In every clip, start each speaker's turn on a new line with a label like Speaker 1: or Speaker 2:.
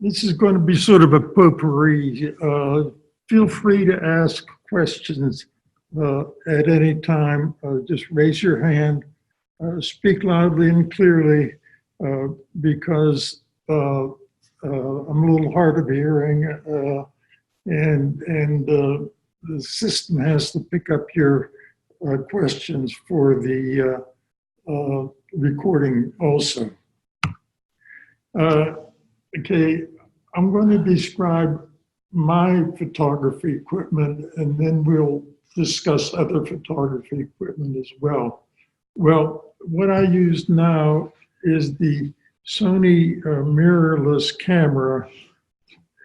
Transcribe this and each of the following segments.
Speaker 1: This is going to be sort of a potpourri. Feel free to ask questions at any time. Just raise your hand, speak loudly and clearly, because I'm a little hard of hearing, and the system has to pick up your questions for the recording also. Okay, I'm going to describe my photography equipment, and then we'll discuss other photography equipment as well. Well, what I use now is the Sony mirrorless camera,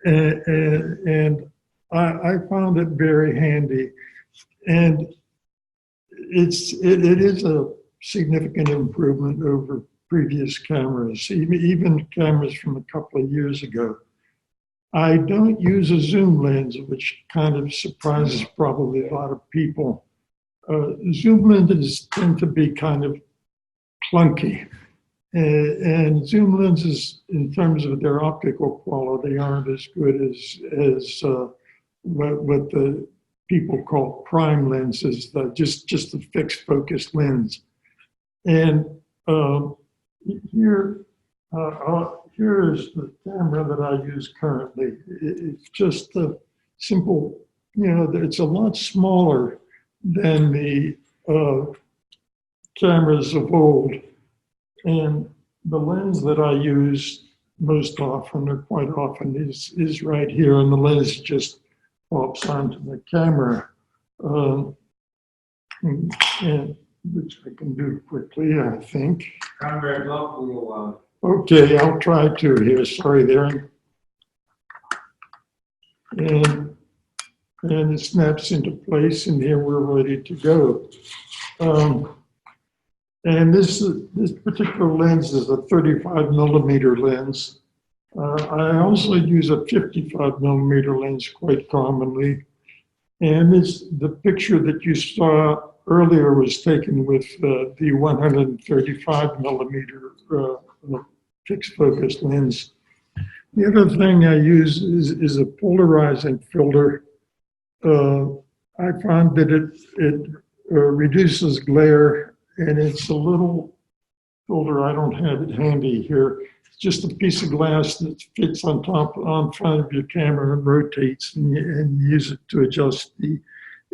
Speaker 1: and I found it very handy, and it is a significant improvement over previous cameras, even cameras from a couple of years ago. I don't use a zoom lens, which kind of surprises probably a lot of people. Zoom lenses tend to be kind of clunky. And zoom lenses, in terms of their optical quality, aren't as good as what the people call prime lenses, just a fixed focus lens. And here is the camera that I use currently. It's just a simple, it's a lot smaller than the cameras of old. And the lens that I use most often, or quite often, is right here, and the lens just pops onto the camera, and which I can do quickly, I think.
Speaker 2: Conrad Revak will.
Speaker 1: Okay, I'll try to here. Sorry there. And it snaps into place, and here we're ready to go. And this particular lens is a 35 millimeter lens. I also use a 55 millimeter lens quite commonly. And the picture that you saw earlier was taken with the 135 millimeter fixed focus lens. The other thing I use is a polarizing filter. I found that it reduces glare, and it's a little filter. I don't have it handy here. It's just a piece of glass that fits on front of your camera and rotates, and you use it to adjust the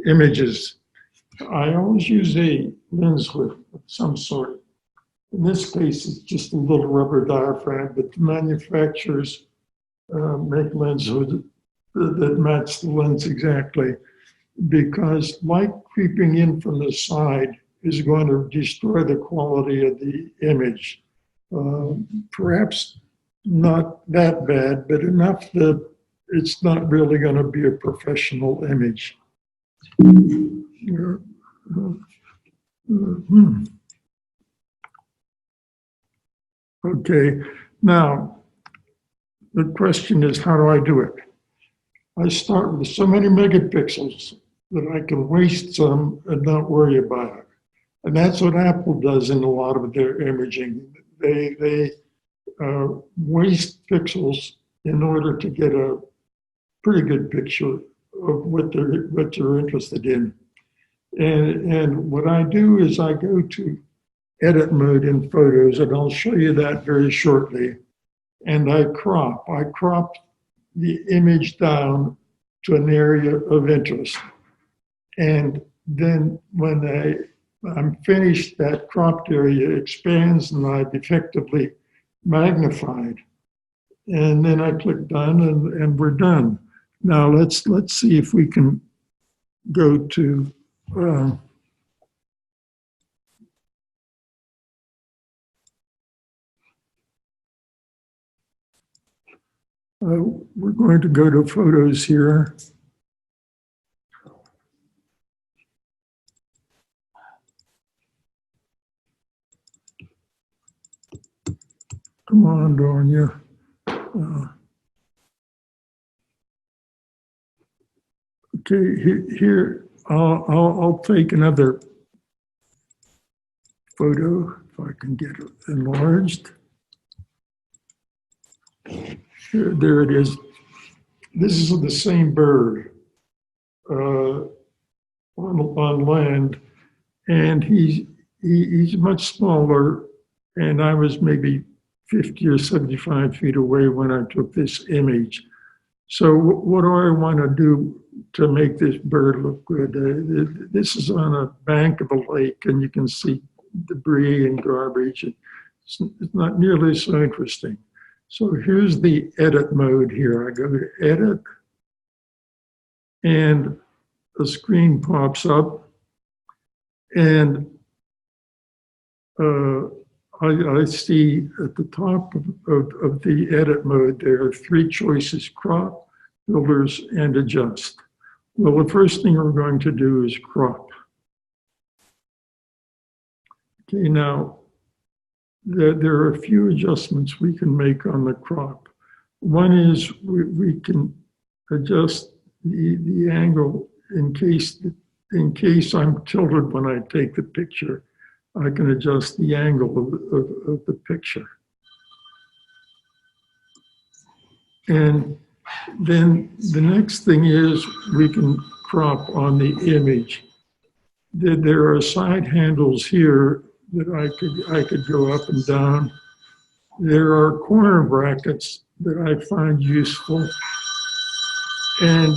Speaker 1: images. I always use a lens hood of some sort. In this case, it's just a little rubber diaphragm, but the manufacturers make lens hoods that match the lens exactly, because light creeping in from the side is going to destroy the quality of the image. Perhaps not that bad, but enough that it's not really going to be a professional image. Okay, now the question is, how do I do it? I start with so many megapixels that I can waste some and not worry about it. And that's what Apple does in a lot of their imaging. They waste pixels in order to get a pretty good picture of what they're interested in. And what I do is I go to edit mode in photos, and I'll show you that very shortly. And I crop the image down to an area of interest. And then when I'm finished, that cropped area expands and I've effectively magnified. And then I click done, and we're done. Now let's see if we can go to we're going to go to photos here. Come on, Dornia. Okay, here I'll take another photo if I can get it enlarged. There it is. This is the same bird on land, and he's much smaller, and I was maybe 50 or 75 feet away when I took this image. So what do I want to do to make this bird look good? This is on a bank of a lake, and you can see debris and garbage. It's not nearly so interesting. So here's the edit mode here. I go to edit, and a screen pops up, and I see at the top of the edit mode, there are three choices: crop, filters, and adjust. Well, the first thing we're going to do is crop. Okay, now there are a few adjustments we can make on the crop. One is we can adjust the angle in case I'm tilted when I take the picture. I can adjust the angle of the picture. And then the next thing is we can crop on the image. There are side handles here that I could go up and down. There are corner brackets that I find useful. And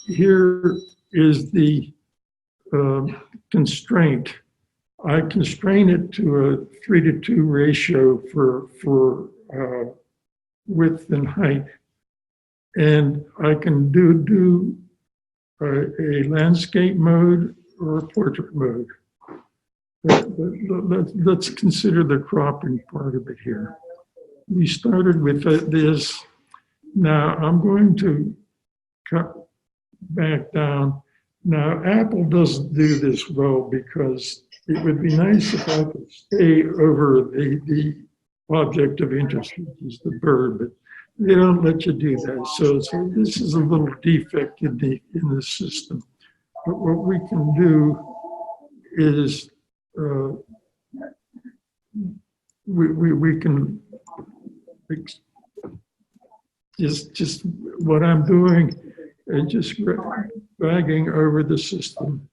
Speaker 1: here is the constraint. I constrain it to a 3:2 ratio for width and height. And I can do a landscape mode or a portrait mode. Let's consider the cropping part of it here. We started with this. Now I'm going to cut back down. Now Apple doesn't do this well because it would be nice if I could stay over the object of interest, which is the bird, but they don't let you do that. So this is a little defect in the system. But what we can do is we can just what I'm doing is just dragging over the system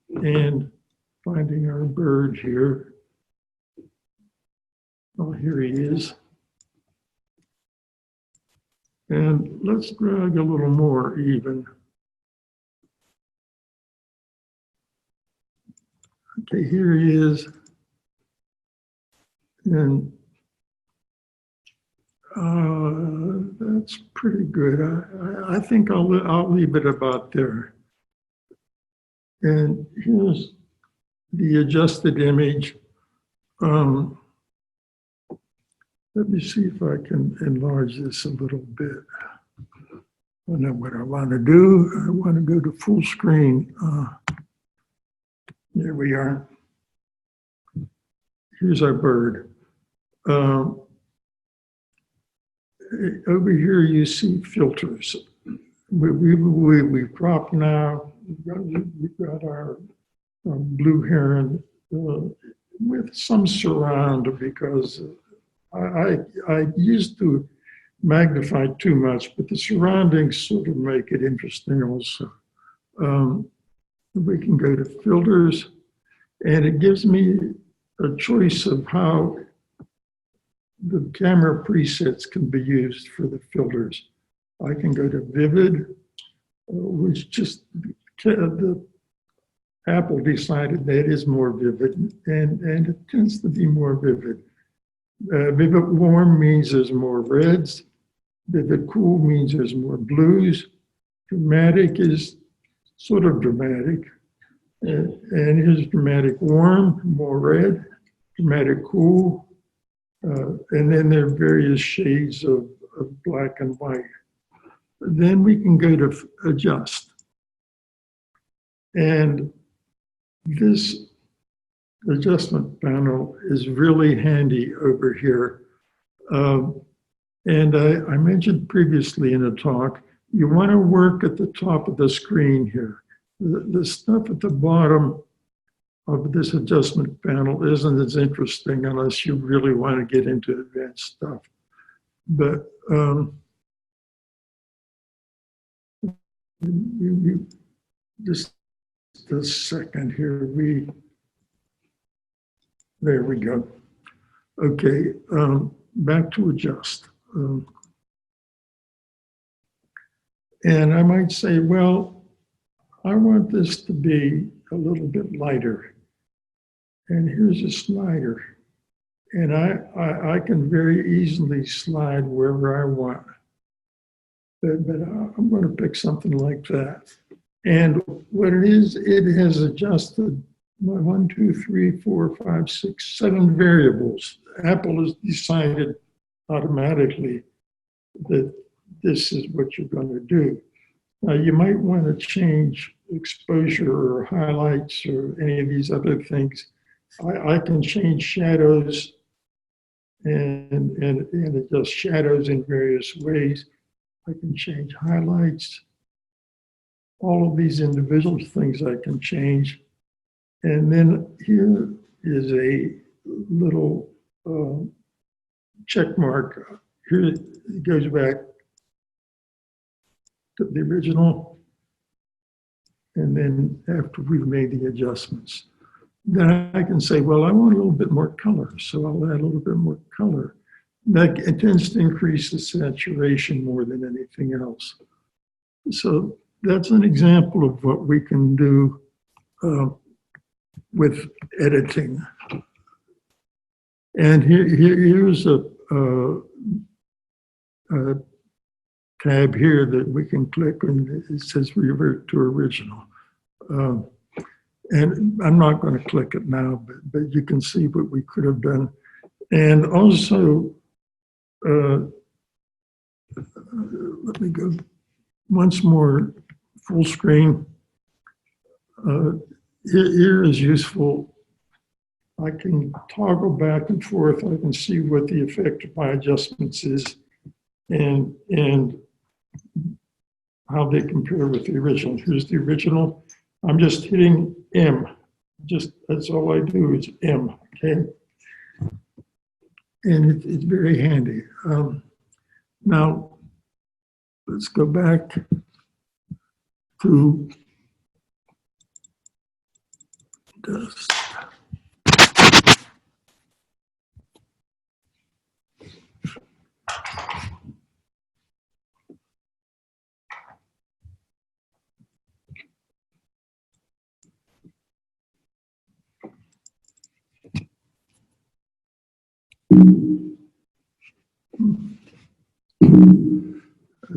Speaker 1: and finding our bird here. Oh, here he is. And let's drag a little more even. Okay, here he is. And that's pretty good. I think I'll leave it about there. And here's the adjusted image. Let me see if I can enlarge this a little bit. I know what I want to do. I want to go to full screen. There we are. Here's our bird. Over here you see filters. We crop now. We've got our blue heron with some surround because I used to magnify too much, but the surroundings sort of make it interesting also. We can go to filters, and it gives me a choice of how the camera presets can be used for the filters. I can go to vivid, which just the Apple decided that is more vivid, and it tends to be more vivid. Vivid warm means there's more reds. Vivid cool means there's more blues. Dramatic is sort of dramatic. And here's dramatic warm, more red. Dramatic cool. And then there are various shades of black and white. Then we can go to adjust. And this adjustment panel is really handy over here. And I mentioned previously in a talk, you want to work at the top of the screen here. The stuff at the bottom of this adjustment panel isn't as interesting unless you really want to get into advanced stuff. But just a second here. There we go. Okay, back to adjust. And I might say, well, I want this to be a little bit lighter. And here's a slider. And I can very easily slide wherever I want. But I'm going to pick something like that. And what it is, it has adjusted 1, 2, 3, 4, 5, 6, 7 variables. Apple has decided automatically that this is what you're going to do. Now, you might want to change exposure or highlights or any of these other things. I can change shadows and adjust shadows in various ways. I can change highlights. All of these individual things I can change. And then here is a little check mark. Here it goes back to the original. And then after we've made the adjustments, then I can say, well, I want a little bit more color. So I'll add a little bit more color. That it tends to increase the saturation more than anything else. So that's an example of what we can do with editing. And here's a tab here that we can click and it says revert to original. And I'm not going to click it now, but you can see what we could have done. And also, let me go once more full screen. Here is useful. I can toggle back and forth. I can see what the effect of my adjustments is and how they compare with the original. Here's the original. I'm just hitting M. Just that's all I do is M. Okay. And it's very handy. Now, let's go back to dust.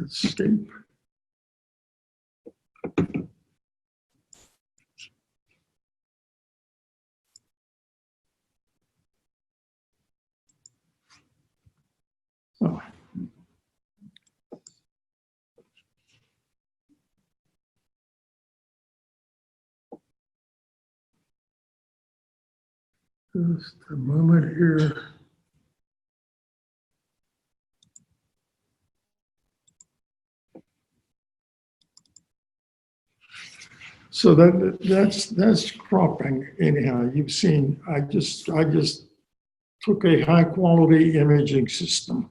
Speaker 1: Escape. Oh. Just a moment here. So that's cropping anyhow. You've seen, I just took a high quality imaging system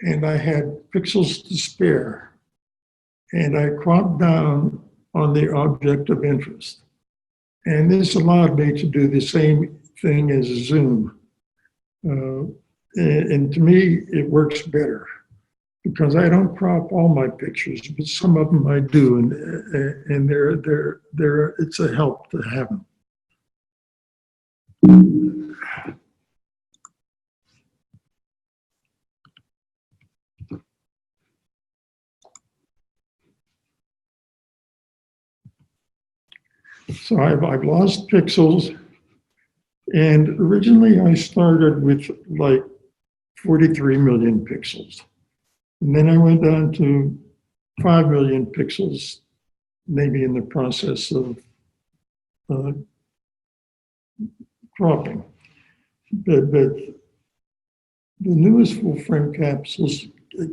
Speaker 1: and I had pixels to spare and I cropped down on the object of interest. And this allowed me to do the same thing as a zoom. And to me, it works better because I don't crop all my pictures, but some of them I do, and it's a help to have them. So I've lost pixels, and originally I started with like 43 million pixels. And then I went down to 5 million pixels, maybe in the process of cropping. But the newest full-frame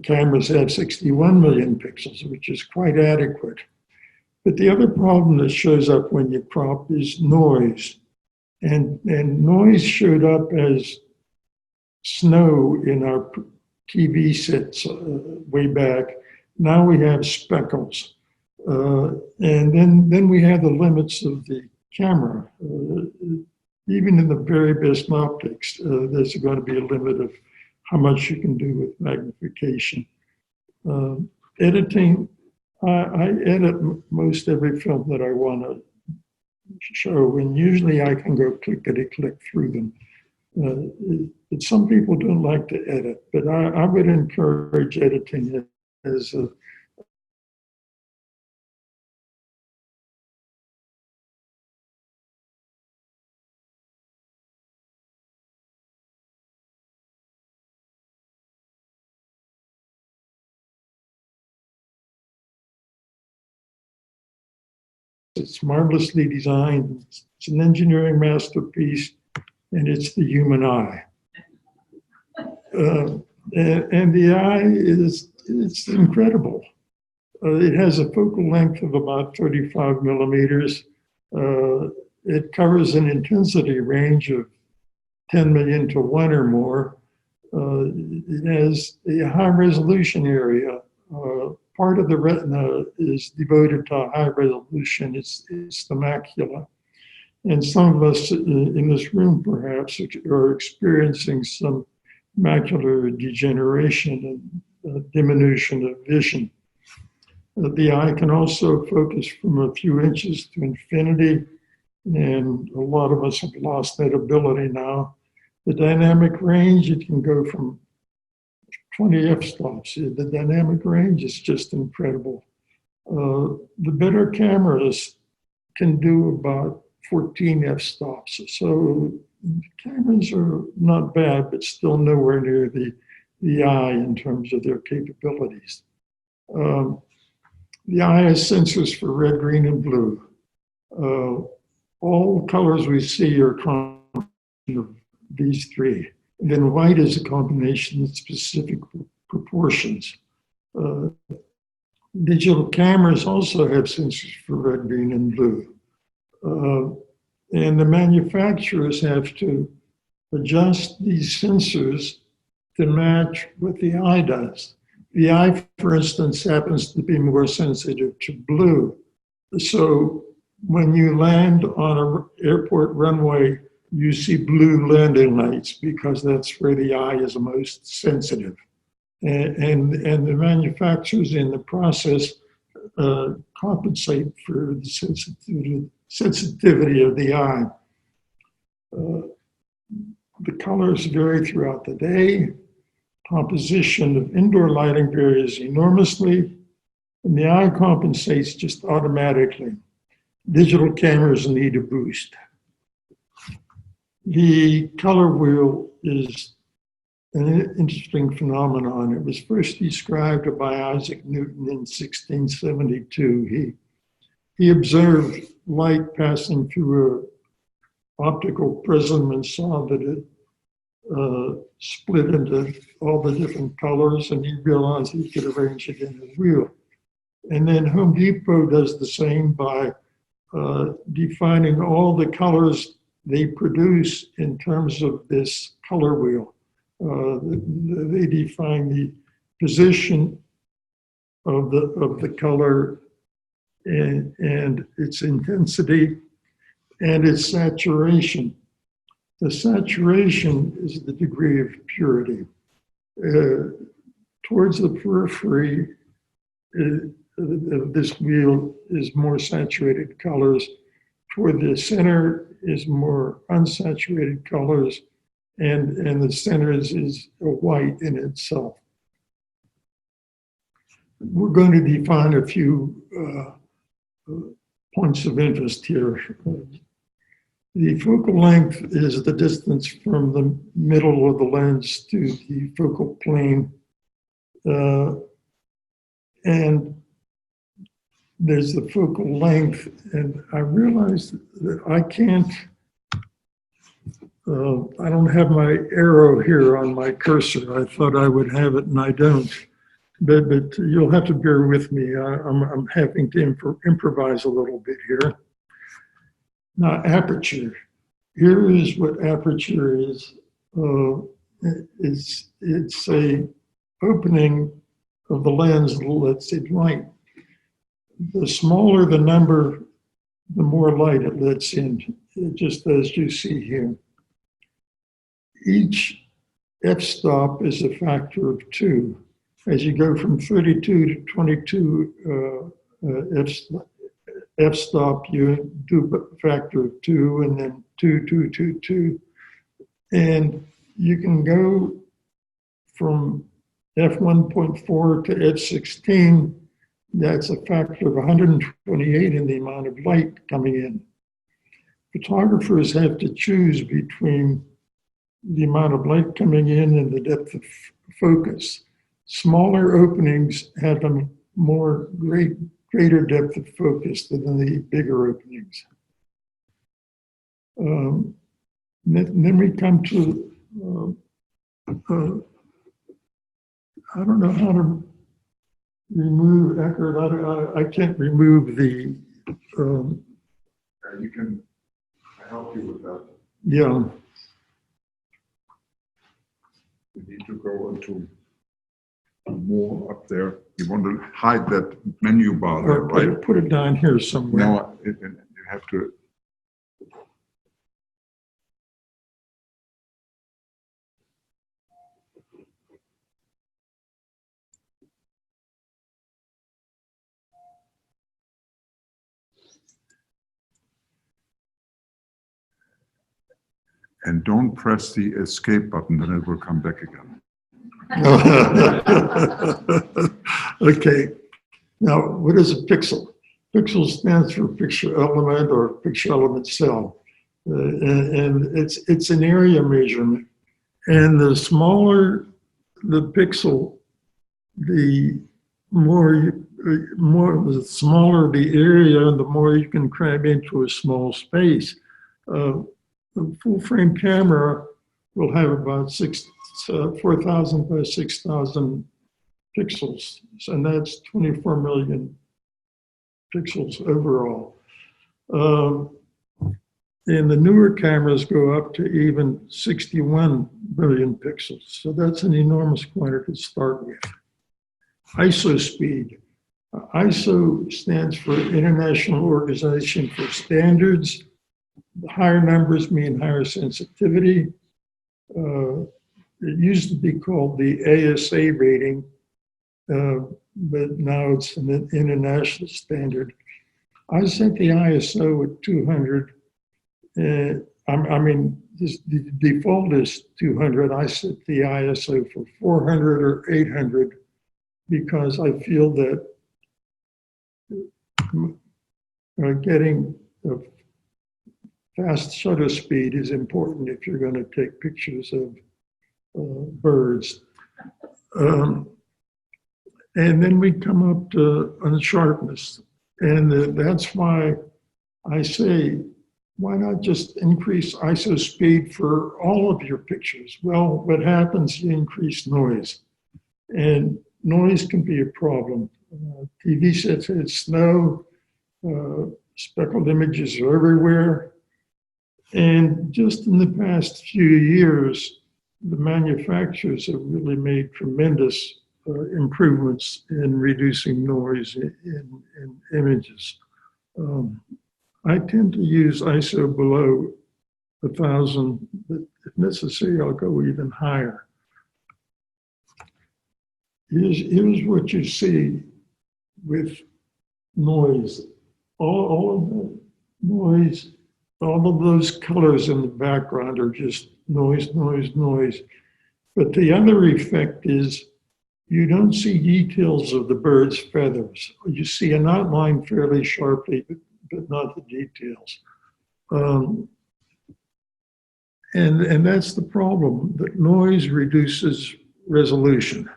Speaker 1: cameras have 61 million pixels, which is quite adequate. But the other problem that shows up when you crop is noise. And noise showed up as snow in our TV sets way back. Now we have speckles. And then we have the limits of the camera. Even in the very best optics, there's going to be a limit of how much you can do with magnification. Editing, I edit most every film that I want to show, and usually I can go clickety-click through them. But some people don't like to edit, but I would encourage editing as a It's marvelously designed. It's an engineering masterpiece, and it's the human eye. And the eye it's incredible. It has a focal length of about 35 millimeters. It covers an intensity range of 10 million to 1 or more. It has a high resolution area. Part of the retina is devoted to high resolution. It's the macula. And some of us in this room perhaps are experiencing some macular degeneration and diminution of vision. The eye can also focus from a few inches to infinity, and a lot of us have lost that ability now. The dynamic range, it can go from 20 f-stops. The dynamic range is just incredible. The better cameras can do about 14 f-stops. So cameras are not bad, but still nowhere near the eye in terms of their capabilities. The eye has sensors for red, green, and blue. All colors we see are a combination of these three. And then white is a combination of specific proportions. Digital cameras also have sensors for red, green, and blue. And the manufacturers have to adjust these sensors to match what the eye does. The eye, for instance, happens to be more sensitive to blue. So when you land on an airport runway, you see blue landing lights because that's where the eye is most sensitive. And the manufacturers in the process compensate for the sensitivity of the eye. The colors vary throughout the day. Composition of indoor lighting varies enormously, and the eye compensates just automatically. Digital cameras need a boost. The color wheel is an interesting phenomenon. It was first described by Isaac Newton in 1672. He observed light passing through an optical prism and saw that it split into all the different colors, and he realized he could arrange it in a wheel. And then Home Depot does the same by defining all the colors they produce in terms of this color wheel. They define the position of the color and its intensity and its saturation. The saturation is the degree of purity. Towards the periphery of this wheel is more saturated colors. Toward the center is more unsaturated colors, and the center is white in itself. We're going to define a few points of interest here. The focal length is the distance from the middle of the lens to the focal plane. And there's the focal length, and I realized that I can't, I don't have my arrow here on my cursor. I thought I would have it, and I don't. But you'll have to bear with me. I'm having to improvise a little bit here. Now, aperture. Here is what aperture is. It's a opening of the lens lets it light. The smaller the number, the more light it lets in, just as you see here. Each f-stop is a factor of 2. As you go from 32 to 22 f-stop, you do a factor of 2, and then 2, 2, 2, 2. And you can go from f1.4 to f16. That's a factor of 128 in the amount of light coming in. Photographers have to choose between the amount of light coming in and the depth of focus. Smaller openings have a greater depth of focus than the bigger openings. Then we come to, I don't know how to remove, Eckert, I can't remove the,
Speaker 3: You can help you with that.
Speaker 1: yeah.
Speaker 3: You need to go into more up there. You want to hide that menu bar there, right?
Speaker 1: Put it down here somewhere.
Speaker 3: No, you have to. And don't press the escape button, then it will come back again.
Speaker 1: Okay. Now, what is a pixel? Pixel stands for picture element or picture element cell. And it's an area measurement. And the smaller the pixel, the the smaller the area, and the more you can cram into a small space. A full frame camera will have about 4,000 by 6,000 pixels, and that's 24 million pixels overall. And the newer cameras go up to even 61 billion pixels. So that's an enormous quantity to start with. ISO speed. ISO stands for International Organization for Standards. The higher numbers mean higher sensitivity. It used to be called the ASA rating, but now it's an international standard. I set the ISO at 200. I mean, the default is 200. I set the ISO for 400 or 800 because I feel that getting a fast shutter speed is important if you're going to take pictures of birds. And then we come up to unsharpness. And that's why I say, why not just increase ISO speed for all of your pictures? Well, what happens, you increase noise. And noise can be a problem. TV sets had snow, speckled images are everywhere. And just in the past few years, the manufacturers have really made tremendous improvements in reducing noise in images. I tend to use ISO below 1,000, but if necessary, I'll go even higher. Here's what you see with noise. All of the noise, all of those colors in the background are just noise, noise, noise. But the other effect is you don't see details of the bird's feathers. You see an outline fairly sharply, but not the details. And that's the problem, that noise reduces resolution.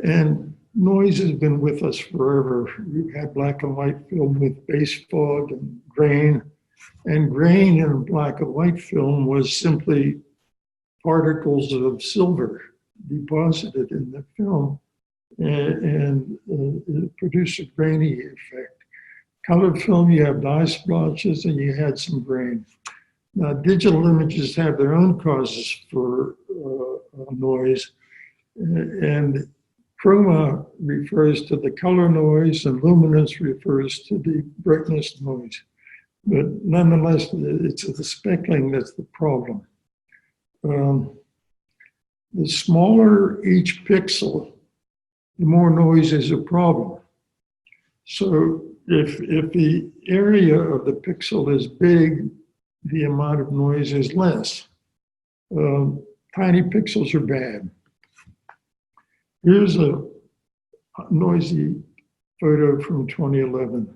Speaker 1: And noise has been with us forever. We've had black and white film with base fog and grain. And grain in black and white film was simply particles of silver deposited in the film, and it produced a grainy effect. Colored film, you have dye splotches and you had some grain. Now, digital images have their own causes for noise. And chroma refers to the color noise and luminance refers to the brightness noise. But nonetheless, it's the speckling that's the problem. The smaller each pixel, the more noise is a problem. So if the area of the pixel is big, the amount of noise is less. Tiny pixels are bad. Here's a noisy photo from 2011.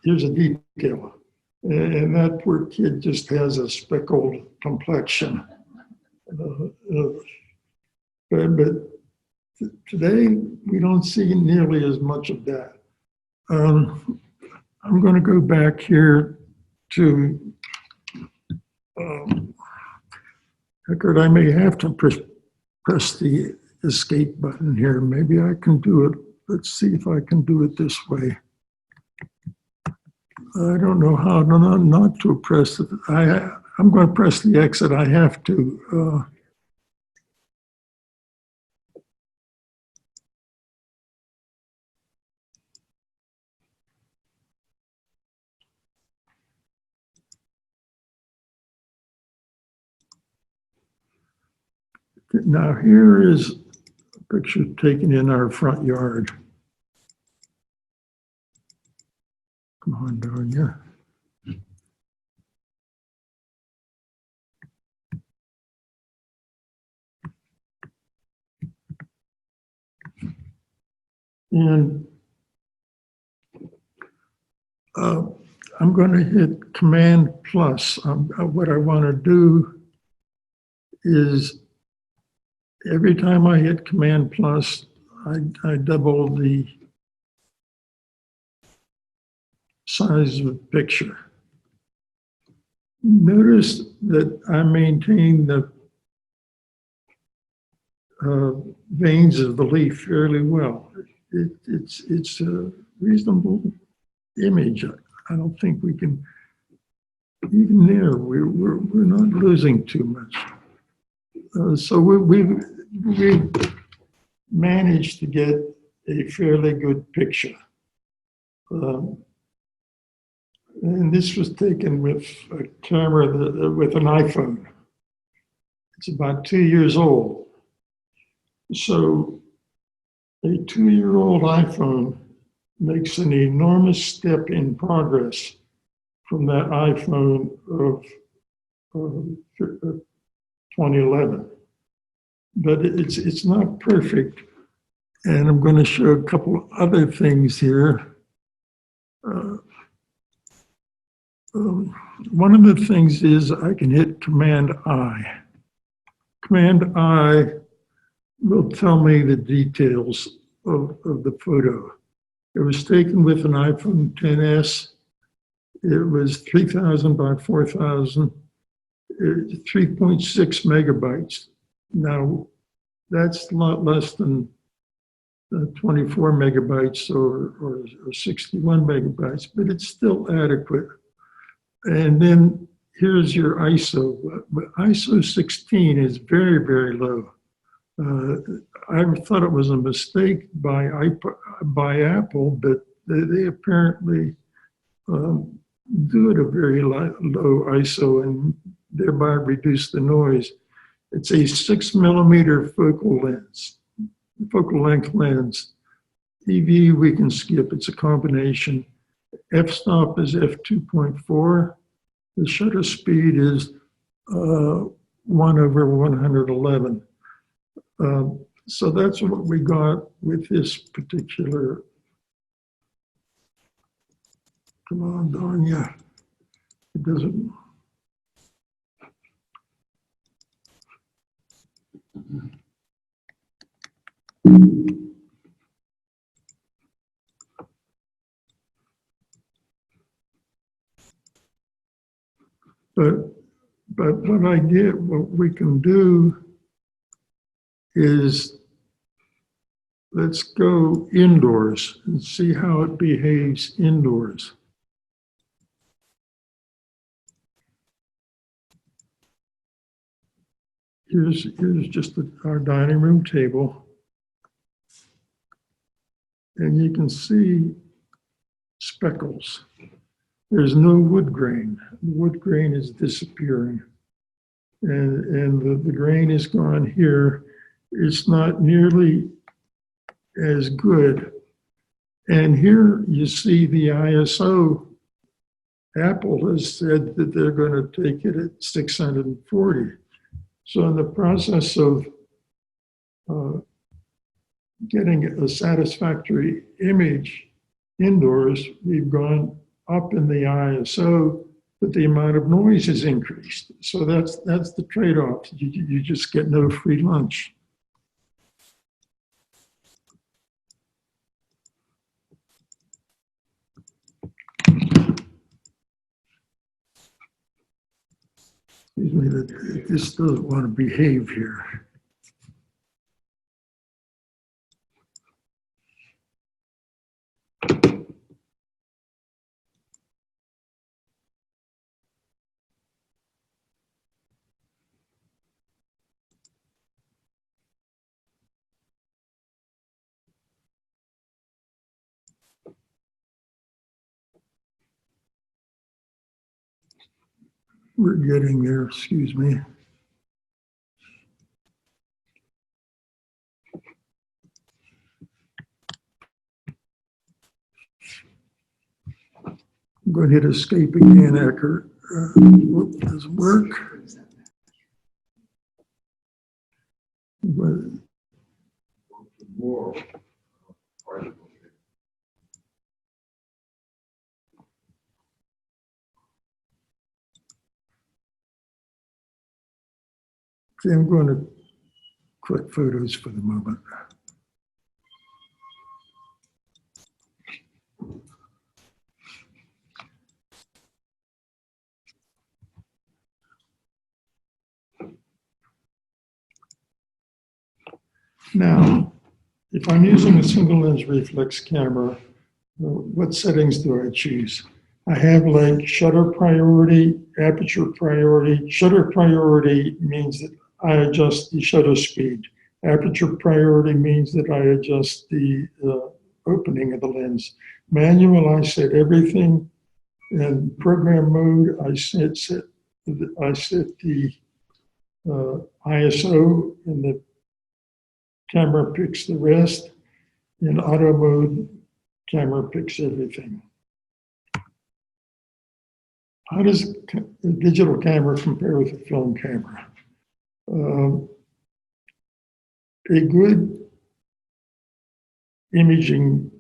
Speaker 1: Here's a detail. And that poor kid just has a speckled complexion. But today, we don't see nearly as much of that. I'm going to go back here to, Eckert, I may have to press the escape button here. Maybe I can do it. Let's see if I can do it this way. I don't know how not to press it. I'm going to press the exit. I have to. Now here is a picture taken in our front yard. Come on, darn you. And I'm going to hit Command plus. What I want to do is every time I hit Command plus, I double the size of the picture. Notice that I maintain the veins of the leaf fairly well. It's a reasonable image. I don't think we can, even there, we're not losing too much. So we've managed to get a fairly good picture. And this was taken with a camera, with an iPhone. It's about 2 years old. So a 2-year-old iPhone makes an enormous step in progress from that iPhone of 2011. But it's not perfect. And I'm going to show a couple other things here. One of the things is I can hit Command I. Command I will tell me the details of the photo. It was taken with an iPhone XS. It was 3,000 by 4,000, 3.6 megabytes. Now, that's a lot less than 24 megabytes or 61 megabytes, but it's still adequate. And then here's your ISO. ISO 16 is very, very low. I thought it was a mistake by Apple, but they apparently do it a very low ISO and thereby reduce the noise. It's a 6 millimeter focal length lens. EV we can skip, it's a combination. F-stop is f2.4. The shutter speed is 1/111. So that's what we got with this particular. Come on, darn ya. It doesn't. But what we can do is let's go indoors and see how it behaves indoors. here's just our dining room table. And you can see speckles. There's no wood grain. The wood grain is disappearing. And the grain is gone here. It's not nearly as good. And here you see the ISO. Apple has said that they're going to take it at 640. So in the process of getting a satisfactory image indoors, we've gone up in the ISO, but the amount of noise has increased. So that's the trade-off. You just get no free lunch. Excuse me, this doesn't want to behave here. We're getting there, excuse me. I'm going to hit escape again, Eckert. Doesn't work. But
Speaker 3: More.
Speaker 1: see, I'm going to click photos for the moment. Now, if I'm using a single lens reflex camera, what settings do I choose? I have like shutter priority, aperture priority. Shutter priority means that I adjust the shutter speed. Aperture priority means that I adjust the opening of the lens. Manual, I set everything. In program mode, I set the ISO, and the camera picks the rest. In auto mode, camera picks everything. How does a digital camera compare with a film camera? A good imaging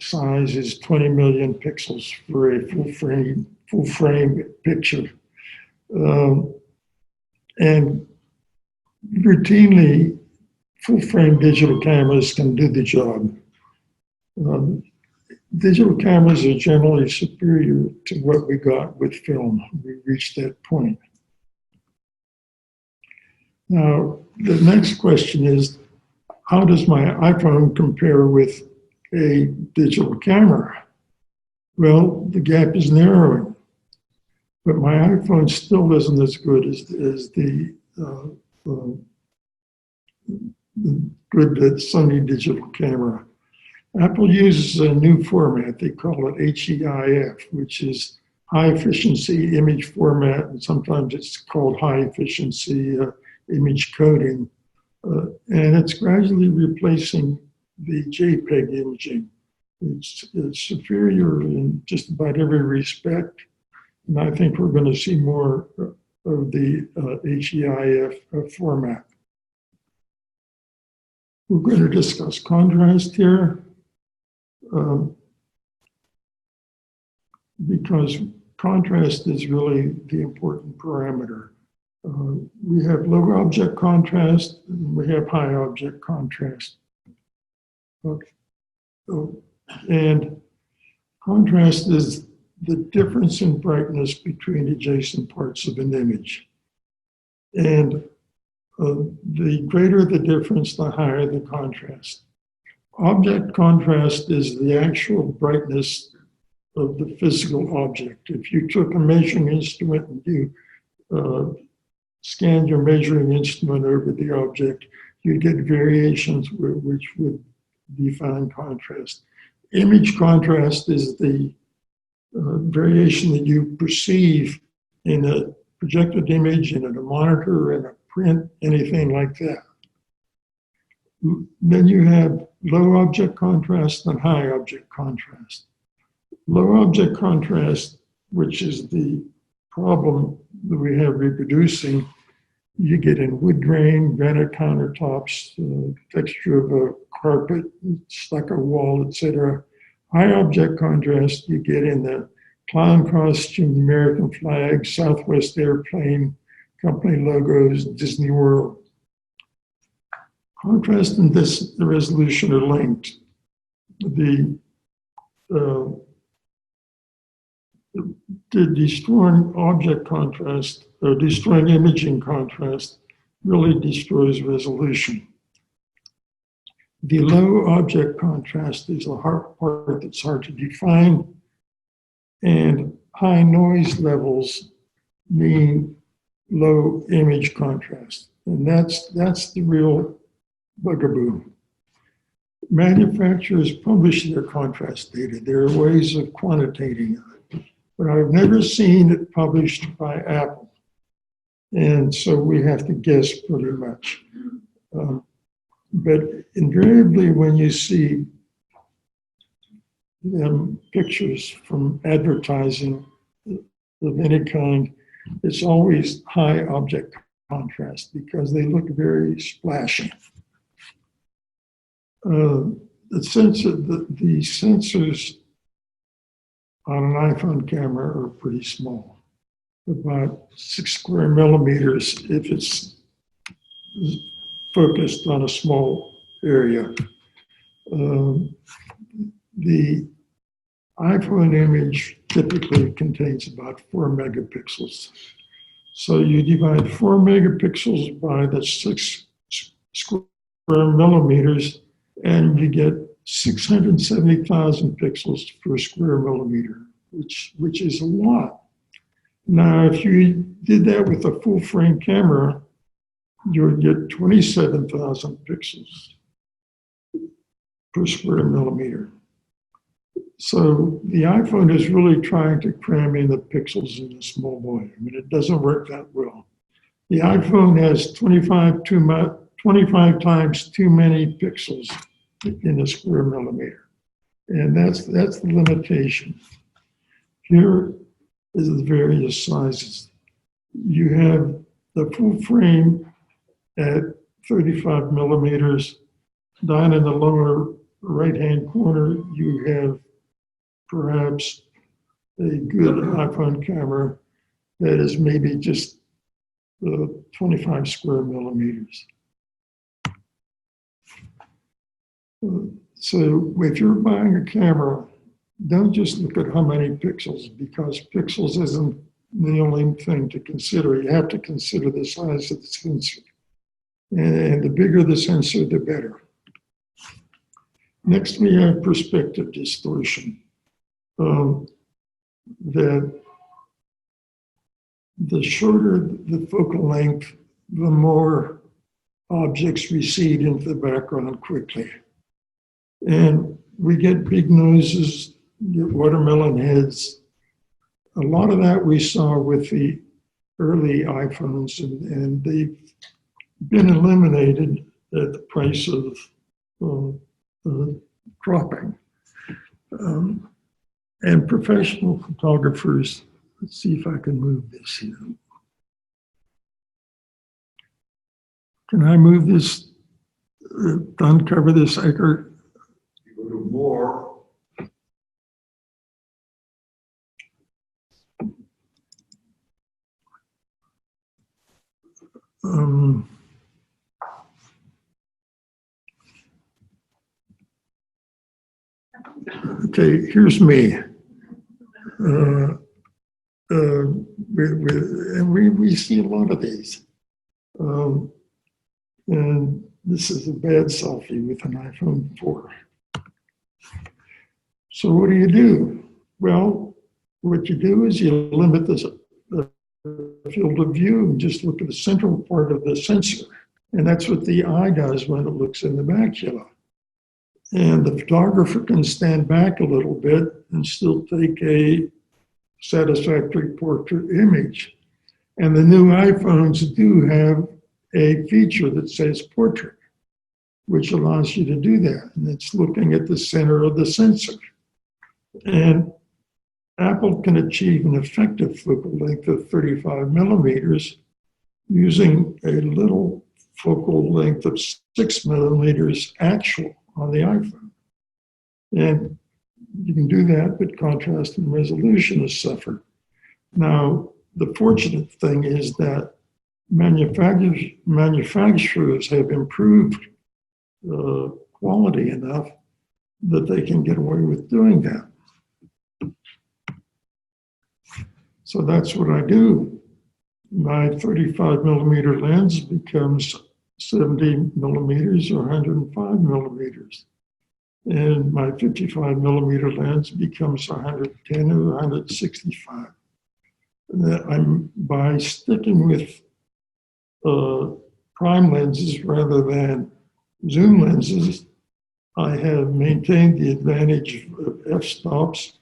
Speaker 1: size is 20 million pixels for a full frame picture. And routinely, full frame digital cameras can do the job. Digital cameras are generally superior to what we got with film. We reached that point. Now, the next question is, how does my iPhone compare with a digital camera? Well, the gap is narrowing, but my iPhone still isn't as good as the good Sony digital camera. Apple uses a new format. They call it HEIF, which is high efficiency image format, and sometimes it's called high efficiency image coding. And it's gradually replacing the JPEG imaging. It's superior in just about every respect. And I think we're going to see more of the HEIF format. We're going to discuss contrast here because contrast is really the important parameter. We have low object contrast, and we have high object contrast. And contrast is the difference in brightness between adjacent parts of an image. And the greater the difference, the higher the contrast. Object contrast is the actual brightness of the physical object. If you took a measuring instrument and you scan your measuring instrument over the object, you get variations which would define contrast. Image contrast is the variation that you perceive in a projected image, in a monitor, in a print, anything like that. Then you have low object contrast and high object contrast. Low object contrast, which is the problem that we have reproducing, you get in wood grain, granite countertops, texture of a carpet, stucco wall, etc. High object contrast you get in the clown costume, American flag, Southwest Airplane, company logos, Disney World. Contrast and the resolution are linked. The destroying object contrast, or destroying imaging contrast, really destroys resolution. The low object contrast is the hard part that's hard to define, and high noise levels mean low image contrast, and that's the real bugaboo. Manufacturers publish their contrast data. There are ways of quantitating it, but I've never seen it published by Apple. And so we have to guess pretty much. But invariably when you see pictures from advertising of any kind, it's always high object contrast because they look very splashy. The sensors on an iPhone camera are pretty small, about 6 square millimeters if it's focused on a small area. The iPhone image typically contains about 4 megapixels. So you divide 4 megapixels by the 6 square millimeters, and you get 670,000 pixels per square millimeter, which is a lot. Now, if you did that with a full frame camera, you would get 27,000 pixels per square millimeter. So the iPhone is really trying to cram in the pixels in a small volume, and it doesn't work that well. The iPhone has 25 times too many pixels in a square millimeter, and that's the limitation. Here is the various sizes. You have the full frame at 35 millimeters. Down in the lower right-hand corner, you have perhaps a good iPhone camera that is maybe just 25 square millimeters. So if you're buying a camera, don't just look at how many pixels, because pixels isn't the only thing to consider. You have to consider the size of the sensor. And the bigger the sensor, the better. Next, we have perspective distortion. That the shorter the focal length, the more objects recede into the background quickly. And we get big noses, get watermelon heads. A lot of that we saw with the early iPhones, and they've been eliminated at the price of cropping. And professional photographers, let's see if I can move this here. Can I move this to uncover this, Eckert?
Speaker 3: You go to more.
Speaker 1: Okay, here's me. We see a lot of these. And this is a bad selfie with an iPhone 4. So what do? Well, what you do is you limit the field of view and just look at the central part of the sensor. And that's what the eye does when it looks in the macula. And the photographer can stand back a little bit and still take a satisfactory portrait image. And the new iPhones do have a feature that says portrait, which allows you to do that. And it's looking at the center of the sensor. And Apple can achieve an effective focal length of 35 millimeters using a little focal length of 6 millimeters actual on the iPhone. And you can do that, but contrast and resolution has suffered. Now, the fortunate thing is that manufacturers have improved quality enough that they can get away with doing that. So that's what I do. My 35 millimeter lens becomes 70 millimeters or 105 millimeters. And my 55 millimeter lens becomes 110 or 165. And by sticking with prime lenses rather than zoom lenses, I have maintained the advantage of f-stops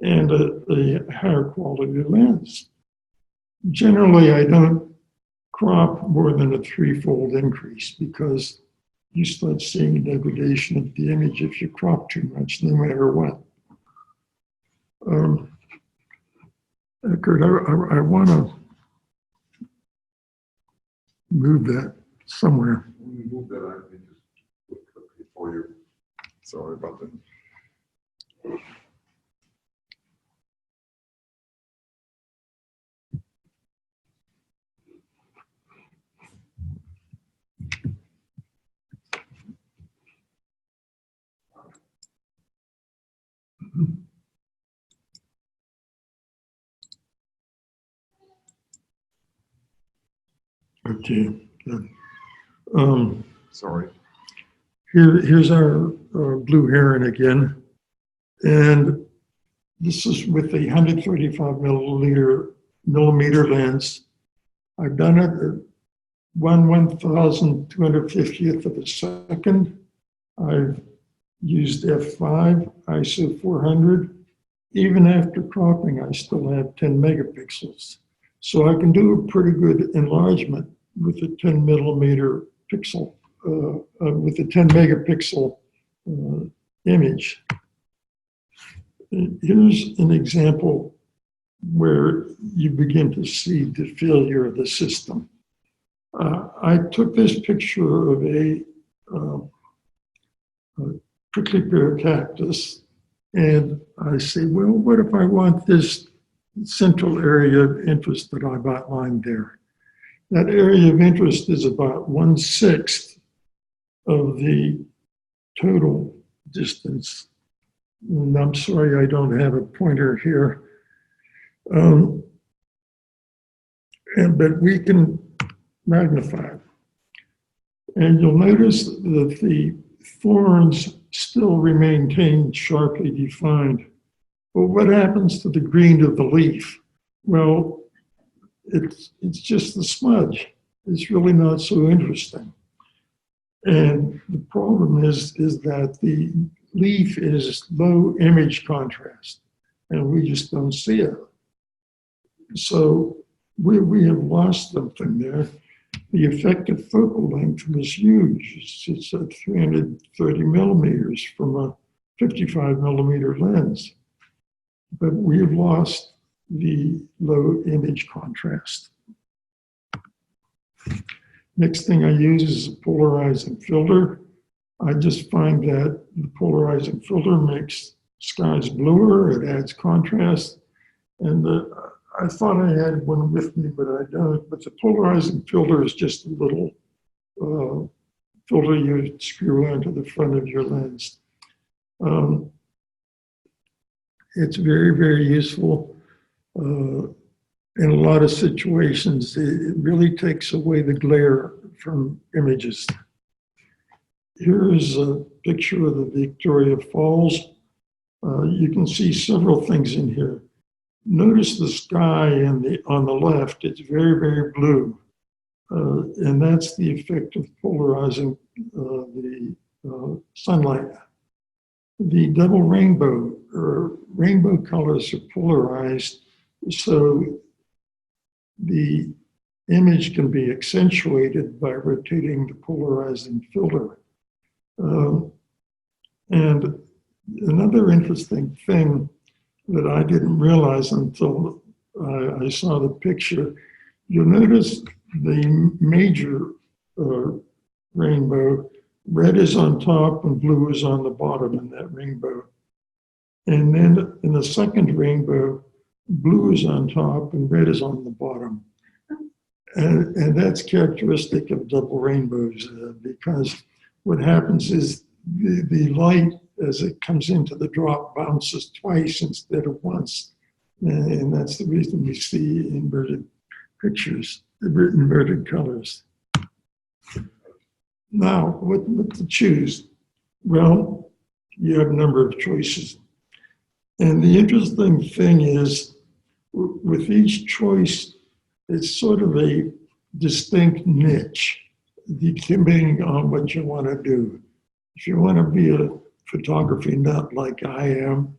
Speaker 1: and a higher quality lens. Generally, I don't crop more than a 3-fold increase because you start seeing degradation of the image if you crop too much, no matter what. Kurt, I want to move that somewhere.
Speaker 3: When you move that, I can just look for you. Sorry about that.
Speaker 1: Okay, good.
Speaker 3: Sorry.
Speaker 1: Here's our blue heron again. And this is with a 135 millimeter lens. I've done it at 1/1250th of a second. I've used f5, ISO 400. Even after cropping, I still have 10 megapixels. So I can do a pretty good enlargement with a 10 millimeter pixel, with a 10 megapixel image. Here's an example where you begin to see the failure of the system. I took this picture of a prickly pear cactus, and I say, well, what if I want this central area of interest that I've outlined there? That area of interest is about 1/6 of the total distance. And I'm sorry I don't have a pointer here. But we can magnify it. And you'll notice that the thorns still remain sharply defined. But what happens to the green of the leaf? Well, it's just the smudge. It's really not so interesting. And the problem is that the leaf is low image contrast, and we just don't see it. So we have lost something there. The effective focal length was huge. It's at 330 millimeters from a 55 millimeter lens. But we've lost the low image contrast. Next thing I use is a polarizing filter. I just find that the polarizing filter makes skies bluer, it adds contrast. And I thought I had one with me, but I don't. But the polarizing filter is just a little filter you screw onto the front of your lens. It's very, very useful. In a lot of situations, it really takes away the glare from images. Here is a picture of the Victoria Falls. You can see several things in here. notice the sky on the left, it's very, very blue. And that's the effect of polarizing the sunlight. The double rainbow, or rainbow colors are polarized, so the image can be accentuated by rotating the polarizing filter. And another interesting thing that I didn't realize until I saw the picture, you'll notice the major rainbow, red is on top and blue is on the bottom in that rainbow. And then in the second rainbow, blue is on top and red is on the bottom. And that's characteristic of double rainbows because what happens is the light as it comes into the drop bounces twice instead of once. And that's the reason we see inverted pictures, inverted colors. Now, what to choose? Well, you have a number of choices. And the interesting thing is, with each choice, it's sort of a distinct niche, depending on what you want to do. If you want to be a photography nut like I am,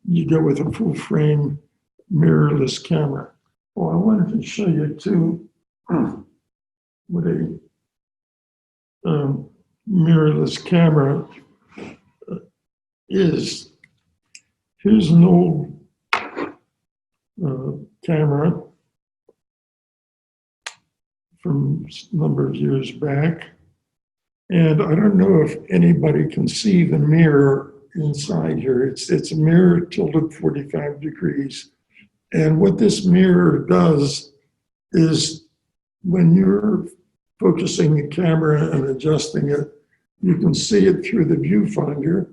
Speaker 1: you go with a full frame mirrorless camera. Well, I wanted to show you too what a mirrorless camera is. Here's an old camera from a number of years back. And I don't know if anybody can see the mirror inside here. It's a mirror tilted 45 degrees. And what this mirror does is when you're focusing the camera and adjusting it, you can see it through the viewfinder.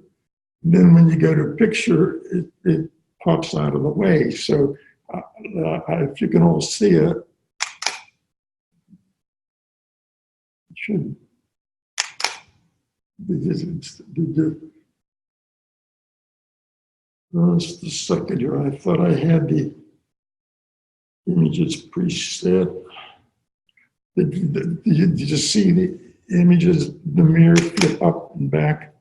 Speaker 1: Then when you go to picture, it pops out of the way. So if you can all see it, it should. Just a second here. I thought I had the images preset. Did you see the images, the mirror flip up and back?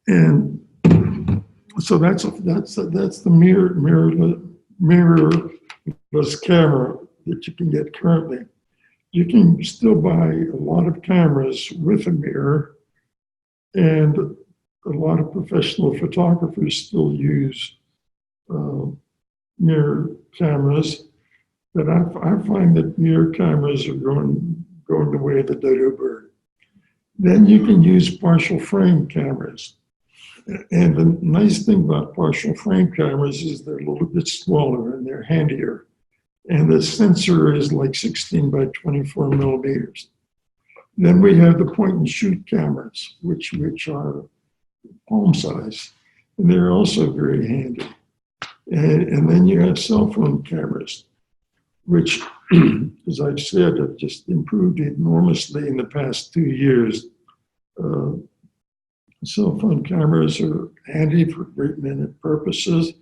Speaker 1: And so that's the mirrorless camera that you can get currently. You can still buy a lot of cameras with a mirror, and a lot of professional photographers still use mirror cameras. But I find that mirror cameras are going the way of the dodo bird. Then you can use partial frame cameras. And the nice thing about partial frame cameras is they're a little bit smaller and they're handier. And the sensor is like 16 by 24 millimeters. Then we have the point and shoot cameras, which are palm size. And they're also very handy. And then you have cell phone cameras, which, as I've said, have just improved enormously in the past 2 years. Cell phone cameras are handy for great many purposes.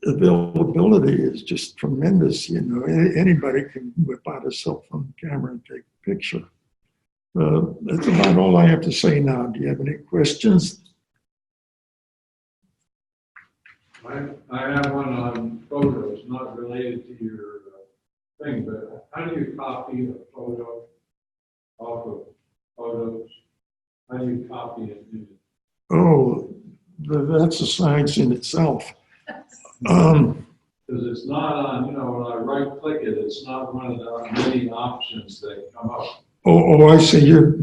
Speaker 1: Availability is just tremendous. You know, anybody can whip out a cell phone camera and take a picture. That's about all I have to say now. Do you have any questions?
Speaker 2: I have one on photos, not related to your thing, but how do you copy a photo off of photos? How do you copy it?
Speaker 1: Oh, that's a science in itself.
Speaker 2: Because it's not on, you know, when I right click it, it's not one of the many options that come up.
Speaker 1: Oh, I see. You're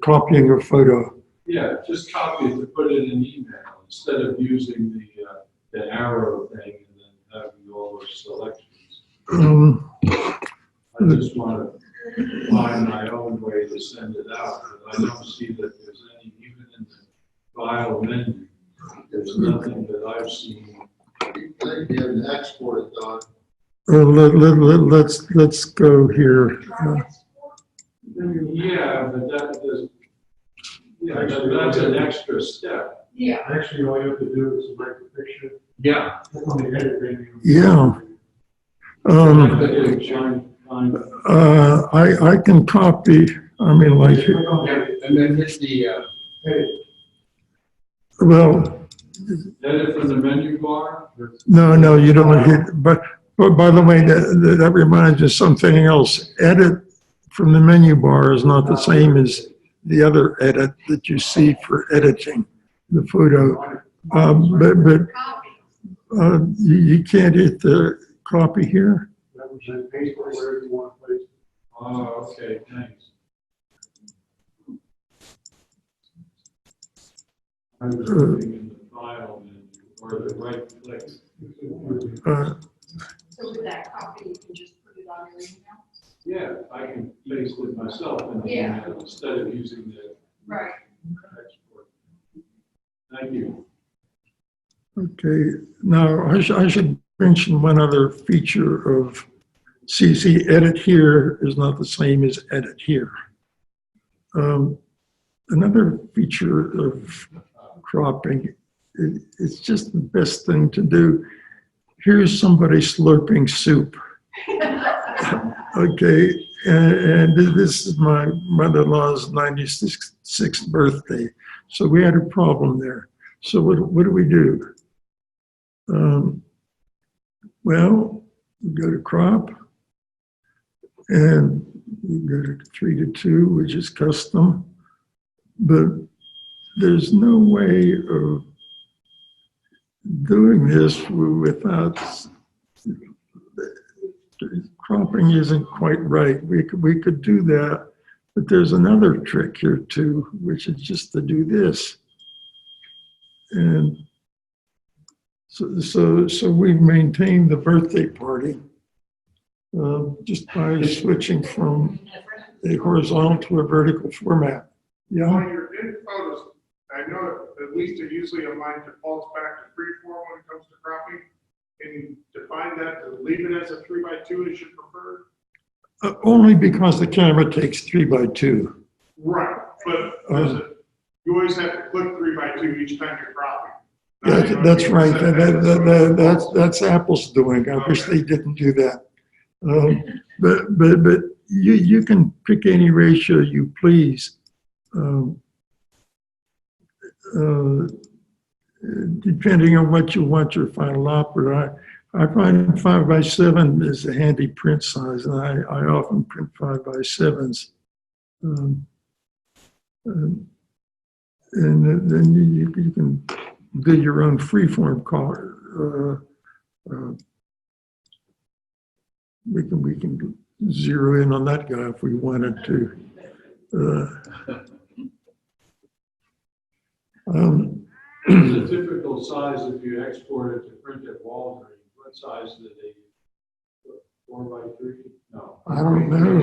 Speaker 1: copying a photo.
Speaker 2: Yeah, just copy it to put it in email instead of using the arrow thing and then having all those selections. I just want to find my own way to send it out, but I don't see that there's any, even in the file menu, there's nothing that I've seen.
Speaker 4: I think you have an export it, Don.
Speaker 1: Let's go here.
Speaker 2: Yeah, but that is, yeah, that's an extra step.
Speaker 5: Yeah.
Speaker 6: Actually, all you have to do is select the picture,
Speaker 2: Yeah.
Speaker 6: click on the edit menu.
Speaker 1: Yeah. I can copy, I mean, like,
Speaker 6: Click on edit,
Speaker 2: And then hit the,
Speaker 6: edit.
Speaker 1: well,
Speaker 2: edit from the menu bar.
Speaker 1: no, you don't hit, but by the way, that reminds me of something else. Edit from the menu bar is not the same as the other edit that you see for editing the photo. But you can't hit the copy here.
Speaker 6: That was in paste or wherever you want to place it.
Speaker 2: Oh, okay, thanks. I was looking in the file menu or the right click.
Speaker 5: So with that copy, you can just put it on your email?
Speaker 2: Yeah, I can paste it myself in the
Speaker 5: Yeah.
Speaker 2: email instead of using the
Speaker 5: Right.
Speaker 2: export. Thank you.
Speaker 1: Okay, now I should mention one other feature of CC. Edit here is not the same as edit here. Another feature of cropping, it's just the best thing to do. Here's somebody slurping soup. Okay, and this is my mother-in-law's 96th birthday. So we had a problem there. So what do we do? Well, we go to crop and we go to 3:2, which is custom, but there's no way of doing this without, cropping isn't quite right. We could do that, but there's another trick here too, which is just to do this. And so we maintain the birthday party just by switching from a horizontal to a vertical format. Yeah,
Speaker 7: On your in photos, I know at least it usually of mine defaults back to freeform when it comes to cropping. Can you define that to leave it as a 3x2 as you prefer?
Speaker 1: only because the camera takes 3:2.
Speaker 7: Right, but does it, you always have to click 3x2 each time you're cropping.
Speaker 1: Yeah, that's right. That's Apple's doing. I wish they didn't do that. But you can pick any ratio you please. Depending on what you want your final opera. I find 5x7 is a handy print size, and I often print 5x7s. And then you can do your own freeform color. We can zero in on that guy if we wanted to.
Speaker 2: It's a typical size if you export it to print at Walgreens. What size do they use? 4x3? No.
Speaker 1: I don't know.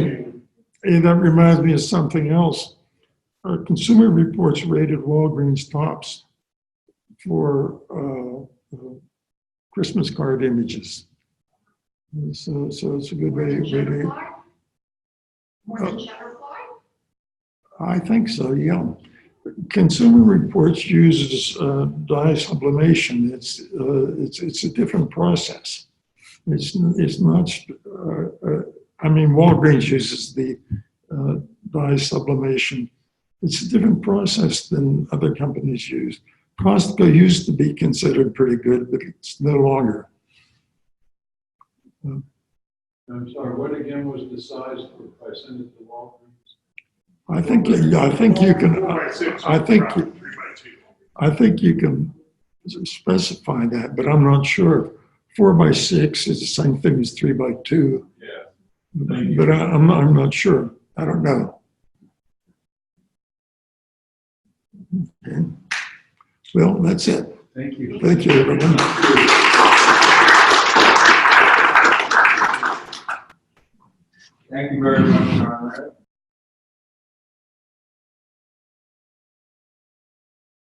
Speaker 1: Hey, that reminds me of something else. Consumer Reports rated Walgreens tops for Christmas card images. So it's a good way to.
Speaker 5: More than Shutterfly?
Speaker 1: I think so, yeah. Consumer Reports uses dye sublimation. It's a different process. It's not. I mean, Walgreens uses the dye sublimation. It's a different process than other companies use. Costco used to be considered pretty good, but it's no longer.
Speaker 2: I'm sorry, what again was the size if I send it to Walgreens?
Speaker 1: I think you can.
Speaker 7: 4x6,
Speaker 1: I think you can specify that, but I'm not sure. 4x6 is the same thing as 3x2.
Speaker 2: Yeah.
Speaker 1: But I'm not sure. I don't know. Okay. Well, that's it.
Speaker 2: Thank you.
Speaker 1: Thank you, everyone.
Speaker 8: Thank you very much, Conrad.